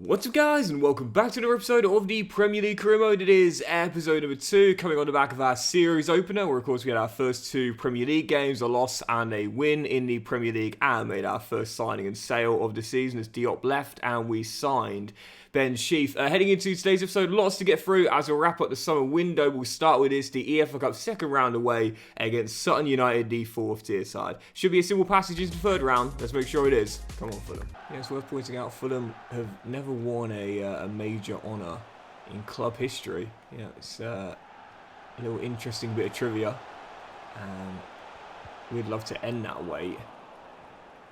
What's up guys, and welcome back to another episode of the Premier League Career Mode. It is episode number 2, coming on the back of our series opener, where of course we had our first 2 Premier League games, a loss and a win in the Premier League, and made our first signing and sale of the season as Diop left, and we signed Ben Sheaf. Heading into today's episode, lots to get through as we wrap up the summer window. We'll start with this, the EFL Cup second round away against Sutton United, the 4th tier side. Should be a simple passage into the third round. Let's make sure it is. Come on, Fulham. Yeah, it's worth pointing out Fulham have never won a major honour in club history. Yeah, it's a little interesting bit of trivia. We'd love to end that way,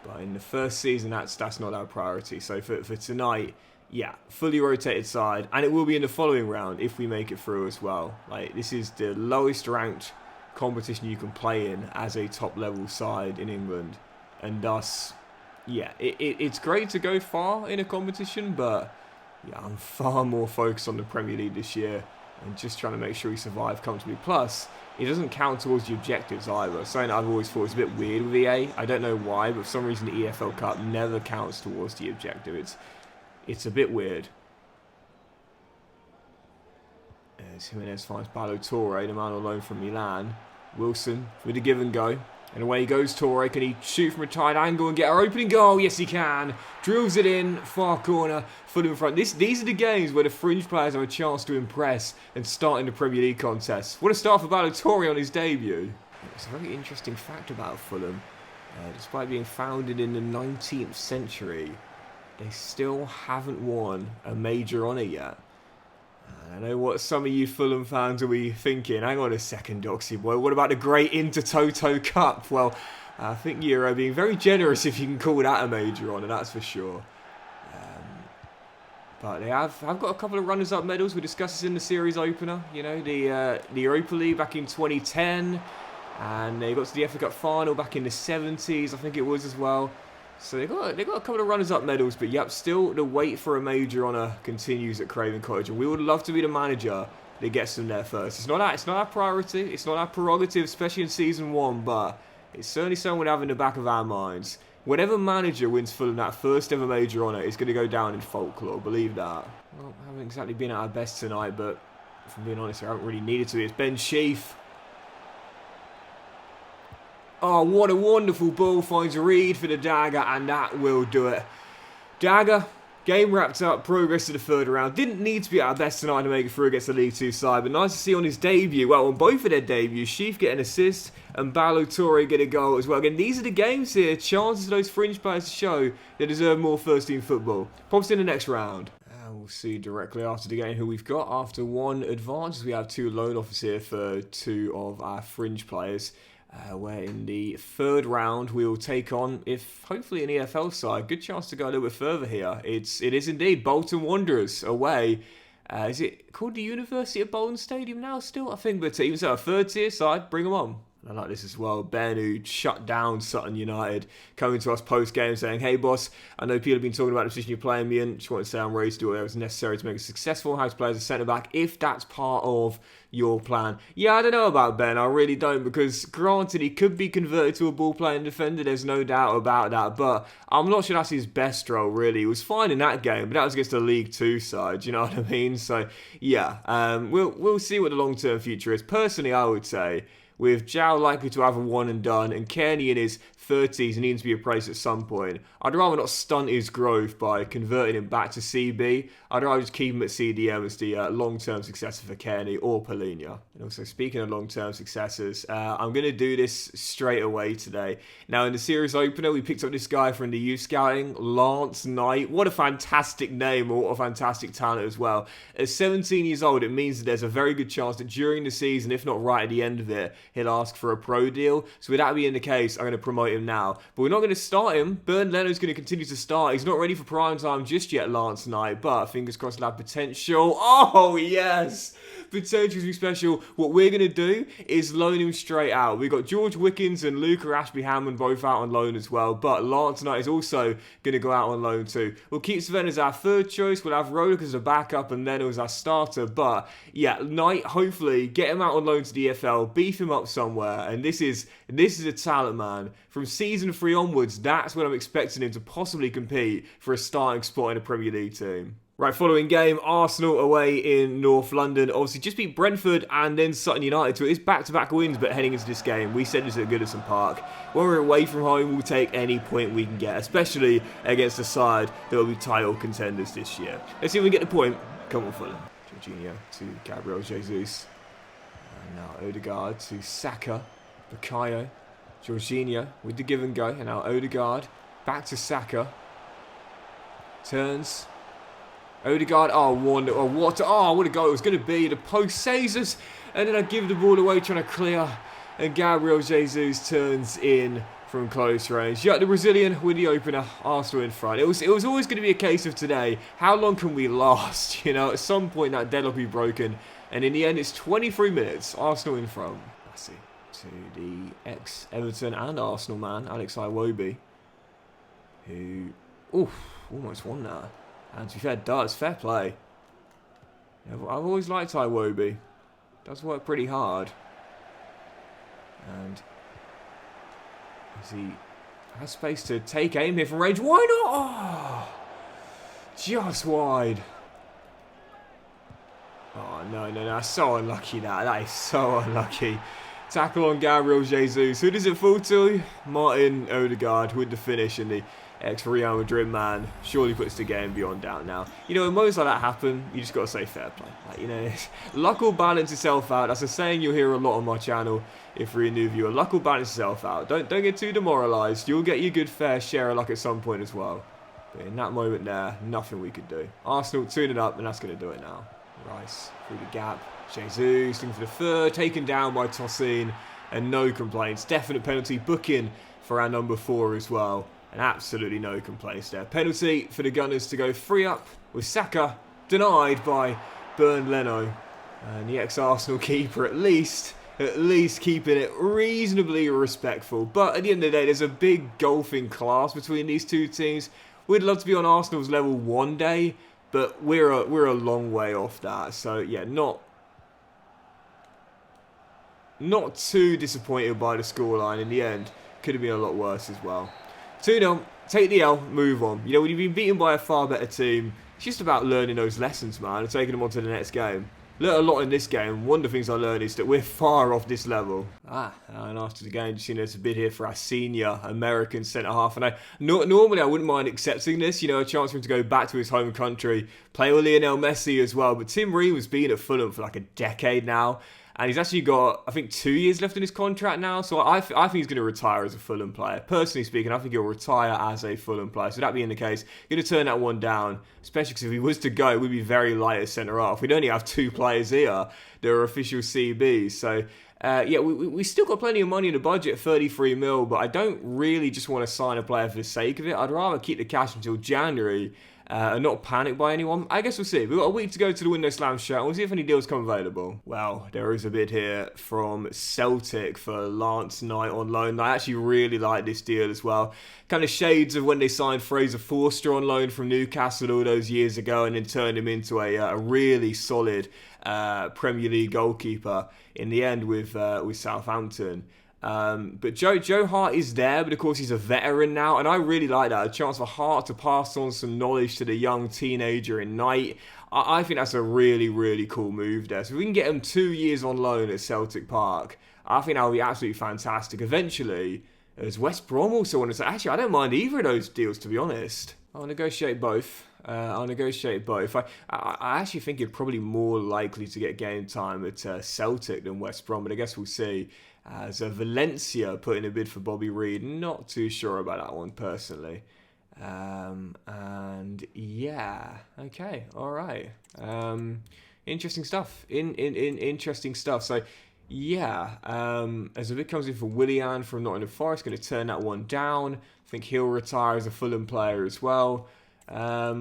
but in the first season, that's not our priority. So for tonight, yeah, fully rotated side, and it will be in the following round if we make it through as well. Like, this is the lowest ranked competition you can play in as a top level side in England, and thus, yeah, it's great to go far in a competition, but yeah, I'm far more focused on the Premier League this year and just trying to make sure we survive comfortably. Plus, it doesn't count towards the objectives either. Something that I've always thought is a bit weird with EA. I don't know why, but for some reason the EFL Cup never counts towards the objective. It's a bit weird. As Jimenez finds Ballo Torre, the man on loan from Milan. Wilson with a give and go. And away goes Torre. Can he shoot from a tight angle and get our opening goal? Yes, he can. Drills it in. Far corner. Foot in front. These are the games where the fringe players have a chance to impress and start in the Premier League contest. What a start for Ballo Torre on his debut. It's a very interesting fact about Fulham. Despite being founded in the 19th century, they still haven't won a major honour yet. I know what some of you Fulham fans will be thinking. Hang on a second, Doxy boy. What about the great Intertoto Cup? Well, I think you're being very generous if you can call that a major honour, that's for sure. But they have got a couple of runners-up medals. We discussed this in the series opener. You know, the Europa League back in 2010. And they got to the FA Cup final back in the 70s, I think it was as well. So they got a couple of runners-up medals, but yep, still the wait for a major honour continues at Craven Cottage, and we would love to be the manager that gets them there first. It's not our priority, it's not our prerogative, especially in season 1, but it's certainly something we have in the back of our minds. Whatever manager wins Fulham that first ever major honour is going to go down in folklore, believe that. Well, I haven't exactly been at our best tonight, but if I'm being honest, I haven't really needed to. It's Ben Sheaf. Oh, what a wonderful ball. Finds Reed for the dagger, and that will do it. Dagger, game wrapped up, progress to the third round. Didn't need to be at our best tonight to make it through against the League 2 side, but nice to see on his debut, well, on both of their debuts, Sheaf get an assist and Ballo Torre get a goal as well. Again, these are the games here, chances for those fringe players to show they deserve more first-team football. Pops in the next round. We'll see directly after the game who we've got. After one advance, we have 2 loan offers here for 2 of our fringe players. Where in the third round we will take on, if hopefully an EFL side, good chance to go a little bit further here. It is indeed Bolton Wanderers away. Is it called the University of Bolton Stadium now still? I think, but even so, a third tier side, bring them on. I like this as well. Ben, who shut down Sutton United, coming to us post-game saying, hey boss, I know people have been talking about the position you're playing me in. Just want to say I'm ready to do whatever is necessary to make it successful. How to play as a centre-back, if that's part of your plan. Yeah, I don't know about Ben. I really don't, because granted, he could be converted to a ball-playing defender. There's no doubt about that, but I'm not sure that's his best role, really. He was fine in that game, but that was against the League 2 side, you know what I mean? So, yeah, we'll see what the long-term future is. Personally, I would say, with Zhao likely to have a one and done, and Kearney in his 30s and needs to be replaced at some point, I'd rather not stunt his growth by converting him back to CB. I'd rather just keep him at CDM as the long-term successor for Kearney or Polina. And also, speaking of long-term successors, I'm going to do this straight away today. Now, in the series opener, we picked up this guy from the youth scouting, Lance Knight. What a fantastic name, or what a fantastic talent as well. At 17 years old, it means that there's a very good chance that during the season, if not right at the end of it, he'll ask for a pro deal. So with that being the case, I'm going to promote him now. But we're not going to start him. Bernd Leno's going to continue to start. He's not ready for prime time just yet, Lance Knight, but fingers crossed he'll have potential. Oh, yes! Potential to be special. What we're going to do is loan him straight out. We've got George Wickens and Luca Ashby-Hammond both out on loan as well, but Lance Knight is also going to go out on loan too. We'll keep Sven as our third choice. We'll have Rodak as a backup and Leno as our starter, but yeah, Knight, hopefully, get him out on loan to the EFL, beef him up top somewhere. And this is a talent, man. From season 3 onwards, that's when I'm expecting him to possibly compete for a starting spot in a Premier League team. Right, following game, Arsenal away in North London. Obviously, just beat Brentford and then Sutton United. So it is back-to-back wins, but heading into this game, we said this at Goodison Park. When we're away from home, we'll take any point we can get, especially against a side that will be title contenders this year. Let's see if we get the point. Come on, Fulham. Jorginho to Gabriel Jesus. And now Odegaard to Saka. Bukayo. Jorginho with the give and go. And now Odegaard back to Saka. Turns. Odegaard, what a goal it was going to be. The post saves us, and then I give the ball away trying to clear, and Gabriel Jesus turns in from close range. Yeah, the Brazilian with the opener, Arsenal in front. It was always going to be a case of today, how long can we last? You know, at some point that deadlock will be broken, and in the end it's 23 minutes, Arsenal in front. That's it. To the ex-Everton and Arsenal man, Alex Iwobi, who, almost won that. And to be fair, does. Fair play. I've always liked Iwobi. Does work pretty hard. And as he has space to take aim here from range. Why not? Oh, just wide. Oh, no. So unlucky that. That is so unlucky. Tackle on Gabriel Jesus. Who does it fall to? Martin Odegaard with the finish, and the ex-Real Madrid man surely puts the game beyond doubt now. You know, when moments like that happen, you just got to say fair play. Like, you know, luck will balance itself out. That's a saying you'll hear a lot on my channel if you're a new viewer. Luck will balance itself out. Don't get too demoralised. You'll get your good fair share of luck at some point as well. But in that moment there, nothing we could do. Arsenal tuning up, and that's going to do it now. Rice through the gap. Jesus looking for the third, taken down by Tosin, and no complaints. Definite penalty booking for our number 4 as well. And absolutely no complaints there. Penalty for the Gunners to go 3 up with Saka denied by Bernd Leno. And the ex-Arsenal keeper at least keeping it reasonably respectful. But at the end of the day, there's a big golfing class between these two teams. We'd love to be on Arsenal's level one day, but we're a long way off that. So yeah, not too disappointed by the scoreline in the end. Could have been a lot worse as well. 2-0, take the L, move on. You know, when you've been beaten by a far better team, it's just about learning those lessons, man, and taking them on to the next game. Learned a lot in this game. One of the things I learned is that we're far off this level. And after the game, just, you know, there's a bid here for our senior American centre-half. And normally I wouldn't mind accepting this, you know, a chance for him to go back to his home country, play with Lionel Messi as well. But Tim Ream has been at Fulham for like a decade now. And he's actually got, I think, 2 years left in his contract now. So I think he's going to retire as a Fulham player. Personally speaking, I think he'll retire as a Fulham player. So that being the case, going to turn that one down. Especially because if he was to go, it would be very light at centre-half. We'd only have 2 players here that are official CBs. So, yeah, we still got plenty of money in the budget, 33 mil. But I don't really just want to sign a player for the sake of it. I'd rather keep the cash until January. And not panicked by anyone. I guess we'll see. We've got a week to go to the window slam show. We'll see if any deals come available. Well, there is a bid here from Celtic for Lance Knight on loan. I actually really like this deal as well. Kind of shades of when they signed Fraser Forster on loan from Newcastle all those years ago and then turned him into a really solid Premier League goalkeeper in the end with Southampton. But Joe Hart is there, but of course he's a veteran now, and I really like that. A chance for Hart to pass on some knowledge to the young teenager in Knight. I think that's a really, really cool move there. So if we can get him 2 years on loan at Celtic Park, I think that would be absolutely fantastic. Eventually, as West Brom also want to say, actually, I don't mind either of those deals, to be honest. I'll negotiate both. I actually think you're probably more likely to get game time at Celtic than West Brom, but I guess we'll see. As Valencia put in a bid for Bobby Reed. Not too sure about that one personally. And yeah, okay, all right. Interesting stuff. Interesting stuff. So yeah, as a bid comes in for Willian from Nottingham Forest, going to turn that one down. I think he'll retire as a Fulham player as well. Yeah,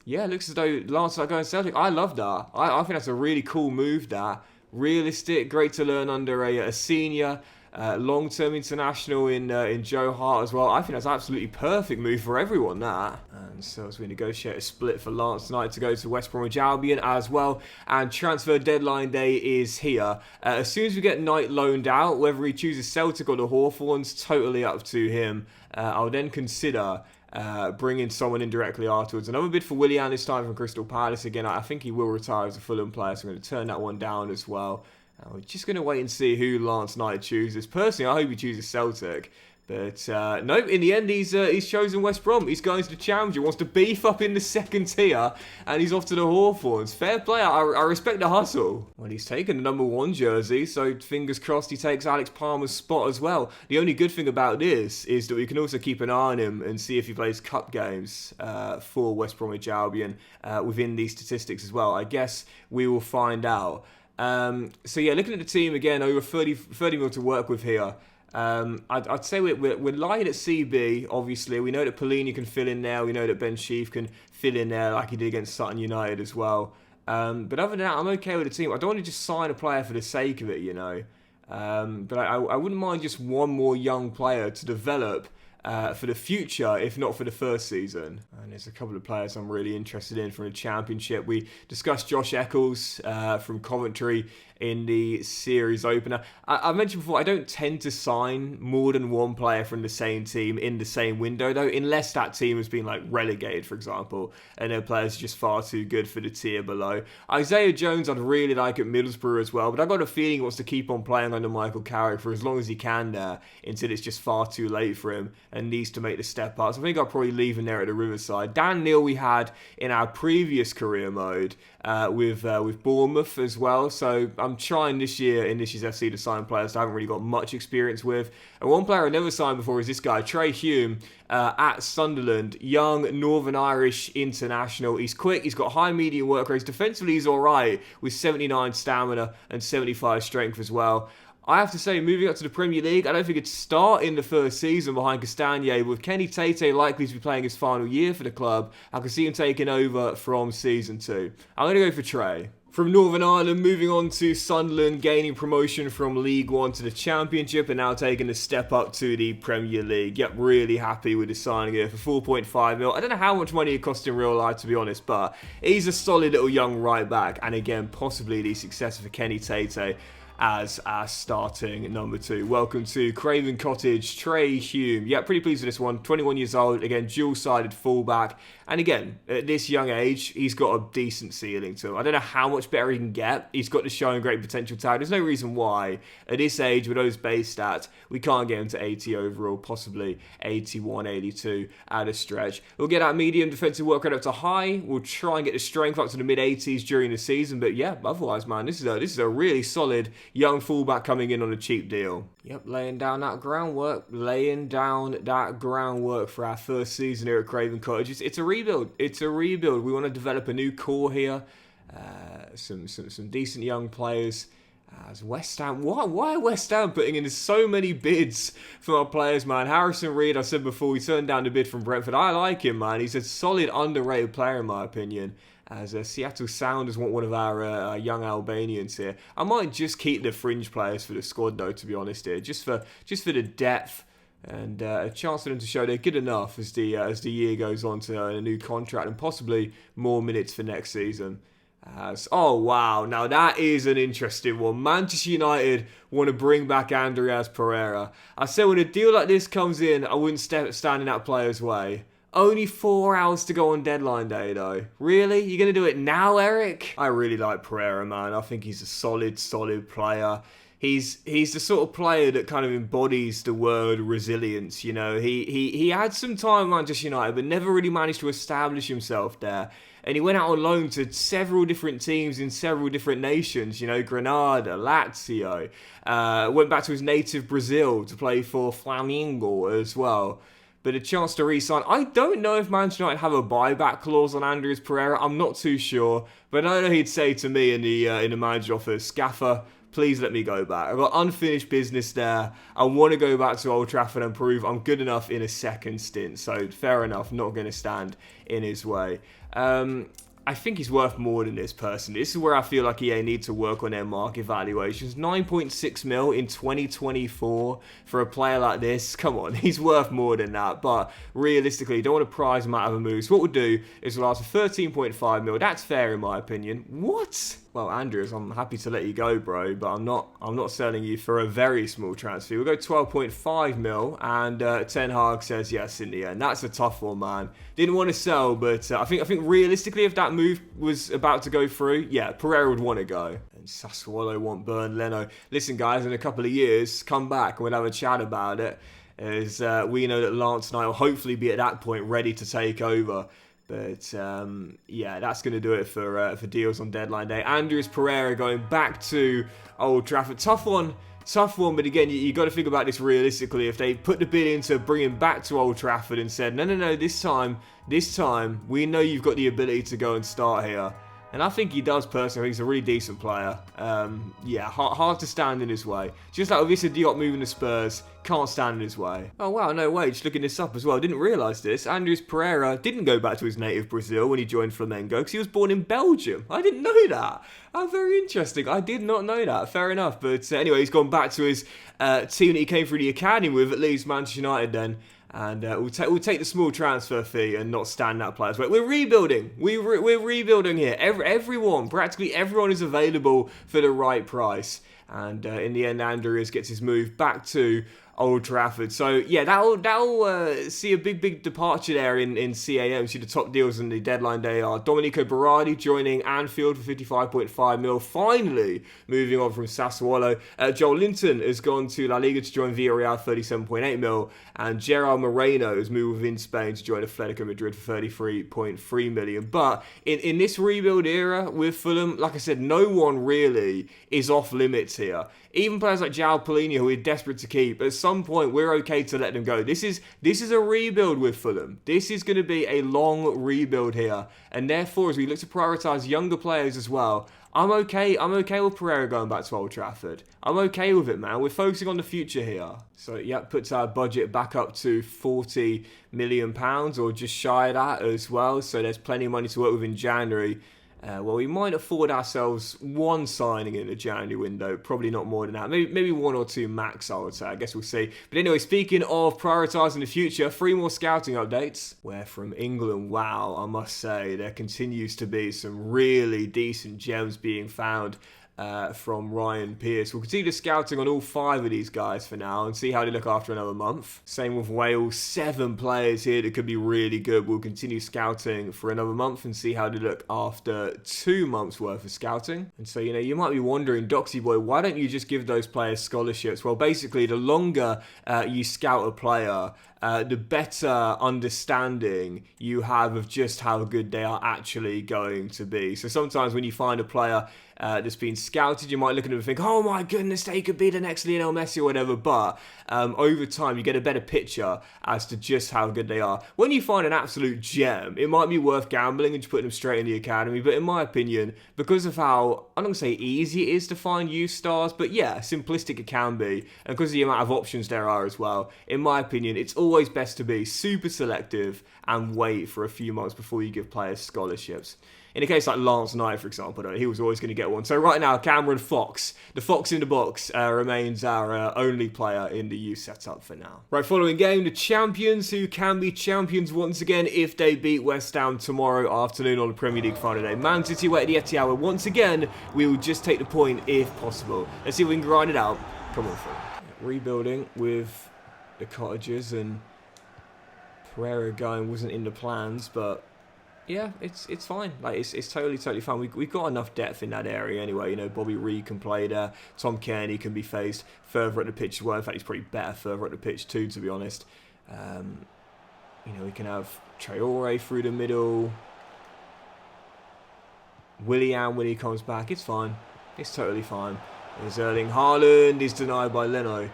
it looks as though Lance is going Celtic. I love that. I think that's a really cool move. That realistic, great to learn under a senior. Long-term international in Joe Hart as well. I think that's an absolutely perfect move for everyone, that. And so as we negotiate a split for Lance tonight to go to West Bromwich Albion as well. And transfer deadline day is here. As soon as we get Knight loaned out, whether he chooses Celtic or the Hawthorns, totally up to him. I'll then consider bringing someone in directly afterwards. Another bid for Willian this time from Crystal Palace. Again, I think he will retire as a Fulham player, so I'm going to turn that one down as well. We're just going to wait and see who Lance Knight chooses. Personally, I hope he chooses Celtic. But no, in the end, he's chosen West Brom. He's going to the Challenger, wants to beef up in the second tier, and he's off to the Hawthorns. Fair play, I respect the hustle. Well, he's taken the number 1 jersey, so fingers crossed he takes Alex Palmer's spot as well. The only good thing about this is that we can also keep an eye on him and see if he plays cup games for West Bromwich Albion within these statistics as well. I guess we will find out. So yeah, looking at the team again, over 30 mil to work with here. I'd say we're lying at CB, obviously. We know that Polini can fill in there. We know that Ben Sheaf can fill in there like he did against Sutton United as well. But other than that, I'm okay with the team. I don't want to just sign a player for the sake of it, you know. But I wouldn't mind just one more young player to develop for the future, if not for the first season. And there's a couple of players I'm really interested in from the Championship. We discussed Josh Eccles from Coventry in the series opener. I mentioned before, I don't tend to sign more than one player from the same team in the same window, though, unless that team has been like relegated, for example, and their players are just far too good for the tier below. Isaiah Jones I'd really like at Middlesbrough as well, but I've got a feeling he wants to keep on playing under Michael Carrick for as long as he can there, until it's just far too late for him and needs to make the step up. So I think I'll probably leave him there at the Riverside. Dan Neil we had in our previous career mode with Bournemouth as well, so I'm trying this year in this year's FC to sign players I haven't really got much experience with. And one player I never signed before is this guy, Trey Hume, at Sunderland, young Northern Irish international. He's quick, he's got high medium work rates, defensively he's alright with 79 stamina and 75 strength as well. I have to say, moving up to the Premier League, I don't think it'd start in the first season behind Castagne. With Kenny Tate likely to be playing his final year for the club, I can see him taking over from season 2. I'm going to go for Trey. From Northern Ireland, moving on to Sunderland, gaining promotion from League One to the Championship and now taking a step up to the Premier League. Yep, really happy with his signing here for 4.5 mil. I don't know how much money it cost in real life, to be honest, but he's a solid little young right back. And again, possibly the successor for Kenny Tate as our starting number 2. Welcome to Craven Cottage, Trey Hume. Yeah, pretty pleased with this one. 21 years old, again, dual-sided fullback. And again, at this young age, he's got a decent ceiling to him. I don't know how much better he can get. He's got the showing great potential tag. There's no reason why, at this age, with those base stats, we can't get him to 80 overall, possibly 81, 82 at a stretch. We'll get our medium defensive work rate up to high. We'll try and get the strength up to the mid-80s during the season. But yeah, otherwise, man, this is a really solid young fullback coming in on a cheap deal. Yep, laying down that groundwork for our first season here at Craven Cottage. It's a rebuild. We want to develop a new core here. Some decent young players. As West Ham, why are West Ham putting in so many bids for our players, man? Harrison Reed, I said before, we turned down the bid from Brentford. I like him, man. He's a solid, underrated player in my opinion. As Seattle Sounders want one of our young Albanians here. I might just keep the fringe players for the squad, though, to be honest here, just for the depth and a chance for them to show they're good enough as the year goes on to a new contract and possibly more minutes for next season. Oh wow, now that is an interesting one. Manchester United want to bring back Andreas Pereira. I said when a deal like this comes in, I wouldn't stand in that player's way. Only 4 hours to go on deadline day, though. Really? You're going to do it now, Erik? I really like Pereira, man. I think he's a solid player. He's the sort of player that kind of embodies the word resilience, you know. He had some time at Manchester United, but never really managed to establish himself there. And he went out on loan to several different teams in several different nations, you know, Granada, Lazio. Went back to his native Brazil to play for Flamengo as well. But a chance to re-sign. I don't know if Manchester United have a buyback clause on Andreas Pereira. I'm not too sure. But I know he'd say to me in the manager office, Scaffer, please let me go back. I've got unfinished business there. I want to go back to Old Trafford and prove I'm good enough in a second stint. So fair enough, not going to stand in his way. I think he's worth more than this personally. This is where I feel like EA need to work on their market valuations. 9.6 mil in 2024 for a player like this. Come on, he's worth more than that. But realistically, you don't want to prize him out of a move. So what we'll do is we'll ask for 13.5 mil. That's fair in my opinion. What? Well, Andrews, I'm happy to let you go, bro, but I'm not selling you for a very small transfer. We'll go 12.5 mil, and Ten Hag says yes in the end. That's a tough one, man. Didn't want to sell, but I think realistically, if that move was about to go through, yeah, Pereira would want to go. And Sassuolo want Bern Leno. Listen, guys, in a couple of years, come back and we'll have a chat about it, as we know that Lance Knight will hopefully be at that point ready to take over. But, yeah, that's going to do it for deals on deadline day. Andreas Pereira going back to Old Trafford. Tough one, but again, you got to think about this realistically. If they put the bid in to bring him back to Old Trafford and said, no, this time, we know you've got the ability to go and start here. And I think he does personally. I think he's a really decent player. Yeah, hard to stand in his way. Just like Ovisa Diop moving to Spurs, can't stand in his way. Oh wow, no way, just looking this up as well. Didn't realise this. Andreas Pereira didn't go back to his native Brazil when he joined Flamengo because he was born in Belgium. I didn't know that. Oh, very interesting. I did not know that. Fair enough. But anyway, he's gone back to his team that he came through the academy with, at least Manchester United then. And we'll take the small transfer fee and not stand that player's way. We're rebuilding. We're rebuilding here. Everyone, practically everyone is available for the right price. And in the end, Andreas gets his move back to Old Trafford. So yeah, that'll see a big departure there in CAM. See the top deals in the deadline day are Domenico Berardi joining Anfield for 55.5 mil. Finally moving on from Sassuolo. Joel Linton has gone to La Liga to join Villarreal 37.8 mil, and Gerard Moreno has moved within Spain to join Atletico Madrid for 33.3 million. But in this rebuild era with Fulham, like I said, no one really is off limits here. Even players like João Palhinha, who we're desperate to keep, at some point we're okay to let them go. This is a rebuild with Fulham. This is going to be a long rebuild here, and therefore, as we look to prioritise younger players as well, I'm okay with Pereira going back to Old Trafford. I'm okay with it, man. We're focusing on the future here. So yeah, puts our budget back up to £40 million, or just shy of that as well. So there's plenty of money to work with in January. Well, we might afford ourselves one signing in the January window. Probably not more than that. Maybe one or two max, I would say. I guess we'll see. But anyway, speaking of prioritising the future, 3 more scouting updates. Where from England, wow, I must say, there continues to be some really decent gems being found from Ryan Pearce. We'll continue the scouting on all 5 of these guys for now and see how they look after another month. Same with Wales, 7 players here that could be really good. We'll continue scouting for another month and see how they look after 2 months worth of scouting. And so, you might be wondering, Doxy boy, why don't you just give those players scholarships? Well, basically, the longer you scout a player, the better understanding you have of just how good they are actually going to be. So sometimes when you find a player that's been scouted, you might look at them and think, oh my goodness, they could be the next Lionel Messi or whatever. But over time, you get a better picture as to just how good they are. When you find an absolute gem, it might be worth gambling and just putting them straight in the academy. But in my opinion, because of how, I'm not going to say easy it is to find youth stars, but yeah, simplistic it can be, and because of the amount of options there are as well, in my opinion, it's always best to be super selective and wait for a few months before you give players scholarships. In a case like Lance Knight, for example, though, he was always going to get one. So right now, Cameron Fox, the Fox in the box, remains our only player in the youth setup for now. Right, following game, the champions, who can be champions once again if they beat West Ham tomorrow afternoon on the Premier League final day. Man City away at the Etihad, where once again, we will just take the point if possible. Let's see if we can grind it out. Come on, through. Rebuilding with the Cottagers, and Pereira going wasn't in the plans, but yeah, it's fine. Like it's totally fine. We've got enough depth in that area anyway. Bobby Reed can play there. Tom Kearney can be faced further at the pitch as well. In fact, he's probably better further at the pitch too, to be honest. We can have Traore through the middle. Willian when he comes back. It's fine. It's totally fine. There's Erling Haaland. He's denied by Leno.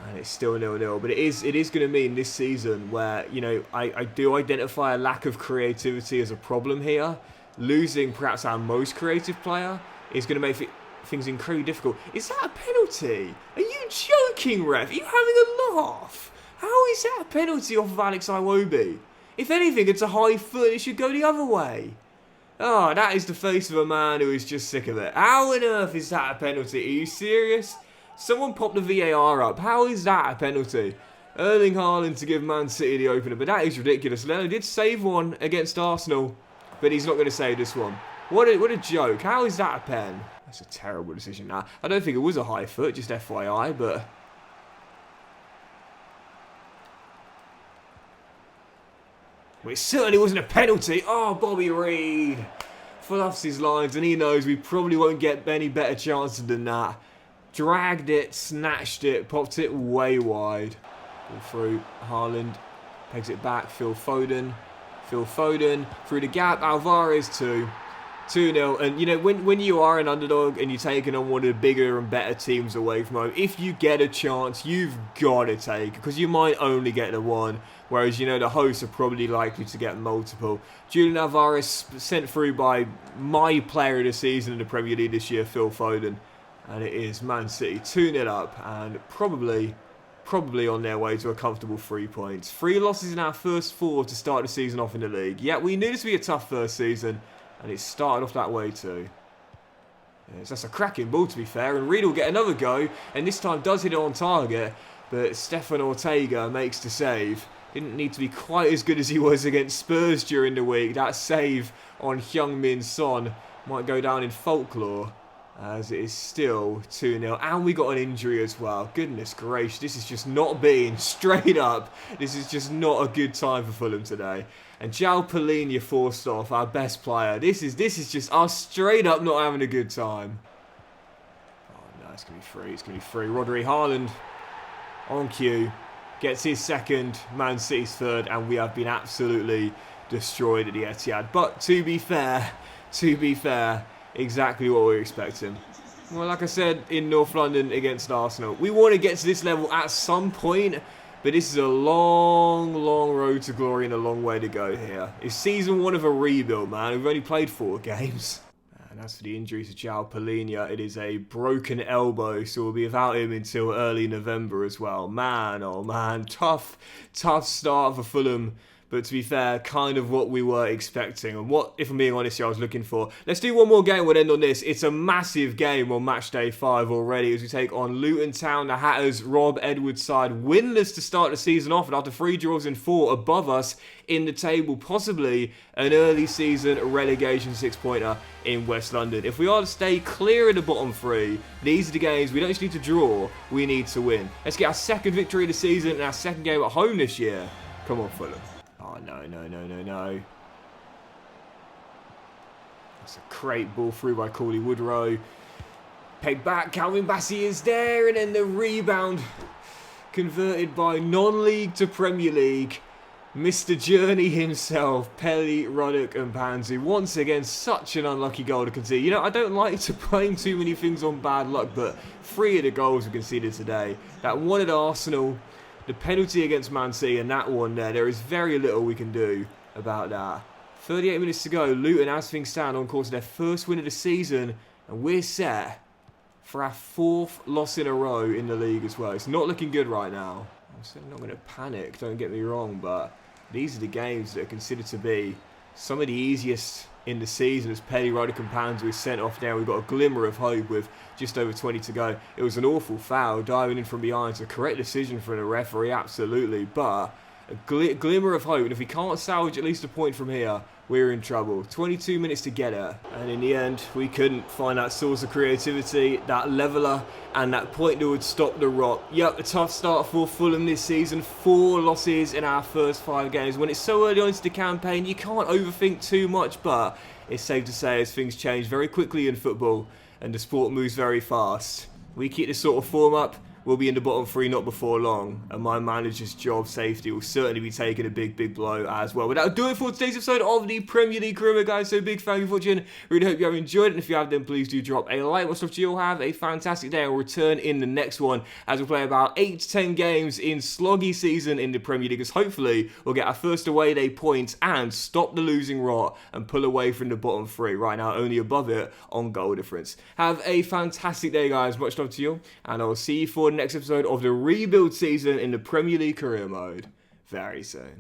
And it's still 0-0, but it is going to mean this season where, I do identify a lack of creativity as a problem here. Losing perhaps our most creative player is going to make things incredibly difficult. Is that a penalty? Are you joking, ref? Are you having a laugh? How is that a penalty off of Alex Iwobi? If anything, it's a high foot. It should go the other way. Oh, that is the face of a man who is just sick of it. How on earth is that a penalty? Are you serious? Someone popped the VAR up. How is that a penalty? Erling Haaland to give Man City the opener, but that is ridiculous. Leno did save one against Arsenal, but he's not going to save this one. What a joke. How is that a pen? That's a terrible decision. Now, I don't think it was a high foot, just FYI, but... Well, it certainly wasn't a penalty. Oh, Bobby Reed fluffs his lines, and he knows we probably won't get any better chances than that. Dragged it, snatched it, popped it way wide. Ball through, Haaland pegs it back, Phil Foden through the gap, Alvarez 2-0, and you know, when you are an underdog and you're taking on one of the bigger and better teams away from home, if you get a chance, you've got to take it, because you might only get the one, whereas, you know, the hosts are probably likely to get multiple. Julian Alvarez sent through by my player of the season in the Premier League this year, Phil Foden, and it is Man City 2-0 up, and probably on their way to a comfortable 3 points. 3 losses in our first 4 to start the season off in the league. Yeah, we knew this would be a tough first season, and it started off that way too. Yes, that's a cracking ball, to be fair, and Reed will get another go, and this time does hit it on target, but Stefan Ortega makes the save. Didn't need to be quite as good as he was against Spurs during the week. That save on Heung-min Son might go down in folklore, as it is still 2-0. And we got an injury as well. Goodness gracious, this is just not being straight up. This is just not a good time for Fulham today. And João Palhinha forced off, our best player. This is just us straight up not having a good time. Oh no, it's going to be free. It's going to be free. Rodri Haaland on cue. Gets his second, Man City's third, and we have been absolutely destroyed at the Etihad. But to be fair, exactly what we were expecting. Well, like I said, in North London against Arsenal, we want to get to this level at some point, but this is a long road to glory and a long way to go here. It's season 1 of a rebuild, man. We've only played 4 games. And as for the injuries to João Palhinha, it is a broken elbow, so we'll be without him until early November as well. Man, oh man, tough start for Fulham. But to be fair, kind of what we were expecting. And what, if I'm being honest here, I was looking for. Let's do one more game, we'll end on this. It's a massive game on match day 5 already as we take on Luton Town. The Hatters, Rob Edwards' side, winless to start the season off. And after 3 draws in 4 above us in the table, possibly an early season relegation 6-pointer in West London. If we are to stay clear of the bottom 3, these are the games we don't just need to draw, we need to win. Let's get our second victory of the season and our second game at home this year. Come on, Fulham. Oh, no. That's a great ball through by Cauley Woodrow. Pegged back, Calvin Bassey is there, and then the rebound converted by non-league to Premier League. Mr. Journey himself, Pelly, Ruddock and Pansy. Once again, such an unlucky goal to concede. You know, I don't like to blame too many things on bad luck, but 3 of the goals we conceded today. That one at Arsenal, the penalty against Man City, and that one there is very little we can do about that. 38 minutes to go. Luton, as things stand, on course of their first win of the season, and we're set for our 4th loss in a row in the league as well. It's not looking good right now. I'm certainly not going to panic, don't get me wrong, but these are the games that are considered to be some of the easiest in the season as Pelly, Ruddock and Pansy is sent off now. We've got a glimmer of hope with just over 20 to go. It was an awful foul, diving in from behind. It's a correct decision for the referee, absolutely. But a glimmer of hope. And if we can't salvage at least a point from here, we're in trouble. 22 minutes to get it. And in the end, we couldn't find that source of creativity, that leveller, and that point that would stop the rot. Yep, a tough start for Fulham this season. 4 losses in our first 5 games. When it's so early on into the campaign, you can't overthink too much, but it's safe to say as things change very quickly in football and the sport moves very fast, we keep this sort of form up, we'll be in the bottom 3 not before long, and my manager's job safety will certainly be taking a big blow as well. But that'll do it for today's episode of the Premier League Career, guys. So big thank you for watching. Really hope you have enjoyed it, and if you have, then please do drop a like. What stuff do you all have? A fantastic day, and we'll return in the next one as we play about 8 to 10 games in sloggy season in the Premier League, as hopefully we'll get our first away day points and stop the losing rot and pull away from the bottom 3. Right now, only above it on goal difference. Have a fantastic day, guys. Much love to you, and I'll see you for the next episode of the rebuild season in the Premier League Career Mode very soon.